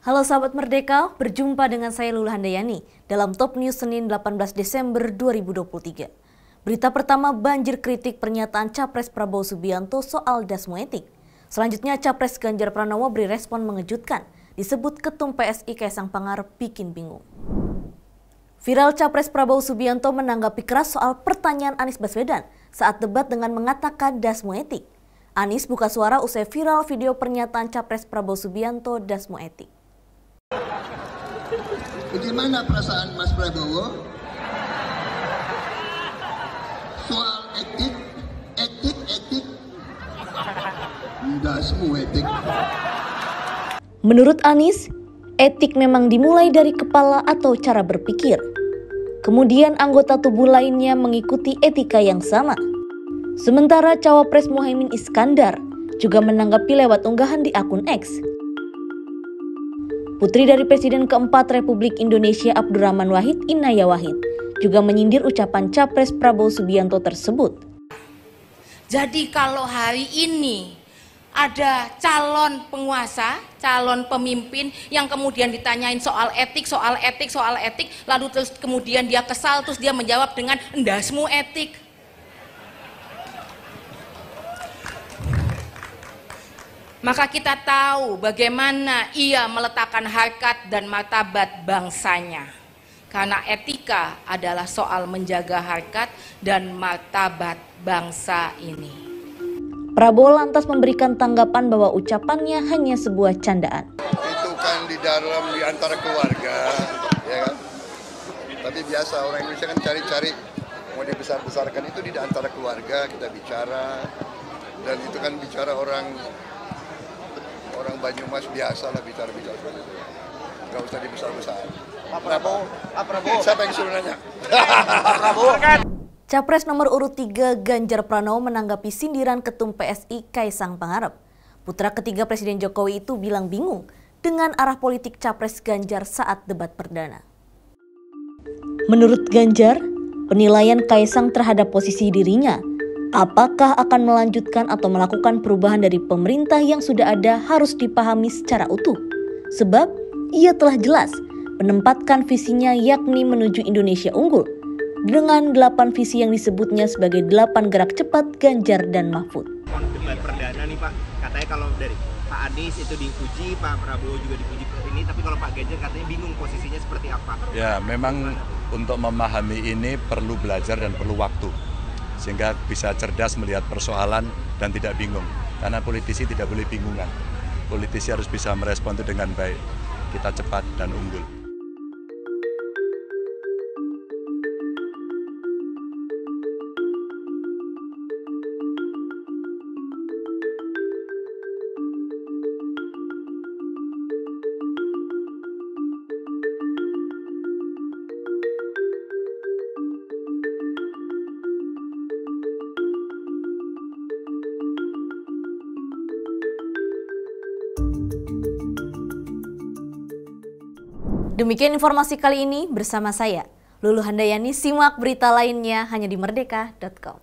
Halo sahabat Merdeka, berjumpa dengan saya Lulu Handayani dalam Top News Senin 18 Desember 2023. Berita pertama, banjir kritik pernyataan Capres Prabowo Subianto soal dasmu etik. Selanjutnya, Capres Ganjar Pranowo beri respon mengejutkan, disebut Ketum PSI Kaisang Pangarep bikin bingung. Viral Capres Prabowo Subianto menanggapi keras soal pertanyaan Anies Baswedan saat debat dengan mengatakan dasmu etik. Anies buka suara usai viral video pernyataan Capres Prabowo Subianto dasmu etik. Bagaimana perasaan Mas Prabowo soal etik? Dasmu etik. Menurut Anies, etik memang dimulai dari kepala atau cara berpikir. Kemudian anggota tubuh lainnya mengikuti etika yang sama. Sementara Cawapres Muhaimin Iskandar juga menanggapi lewat unggahan di akun X. Putri dari Presiden keempat Republik Indonesia Abdurrahman Wahid, Inaya Wahid, juga menyindir ucapan Capres Prabowo Subianto tersebut. Jadi kalau hari ini ada calon penguasa, calon pemimpin yang kemudian ditanyain soal etik, lalu terus kemudian dia kesal, terus dia menjawab dengan endasmu etik. Maka kita tahu bagaimana ia meletakkan harkat dan martabat bangsanya. Karena etika adalah soal menjaga harkat dan martabat bangsa ini. Prabowo lantas memberikan tanggapan bahwa ucapannya hanya sebuah candaan. Itu kan di antara keluarga, ya kan? Tapi biasa orang Indonesia kan cari-cari mau dibesar-besarkan itu di antara keluarga kita bicara, dan itu kan bicara orang Banyumas biasa lah bicara seperti itu. Gak usah dibesar-besar. Pak Prabowo. Siapa yang suruh nanya? Pak Prabowo. Capres nomor urut 3 Ganjar Pranowo menanggapi sindiran Ketum PSI Kaisang Pangarep. Putra ketiga Presiden Jokowi itu bilang bingung dengan arah politik Capres Ganjar saat debat perdana. Menurut Ganjar, penilaian Kaisang terhadap posisi dirinya, apakah akan melanjutkan atau melakukan perubahan dari pemerintah yang sudah ada harus dipahami secara utuh. Sebab ia telah jelas menempatkan visinya yakni menuju Indonesia unggul dengan 8 visi yang disebutnya sebagai 8 gerak cepat Ganjar dan Mahfud. Debat perdana nih Pak, katanya kalau dari Pak Anies itu dipuji, Pak Prabowo juga dipuji ini, tapi kalau Pak Ganjar katanya bingung posisinya seperti apa. Ya memang untuk memahami ini perlu belajar dan perlu waktu, sehingga bisa cerdas melihat persoalan dan tidak bingung. Karena politisi tidak boleh bingungan. Politisi harus bisa merespon itu dengan baik. Kita cepat dan unggul. Demikian informasi kali ini bersama saya, Lulu Handayani. Simak berita lainnya hanya di merdeka.com.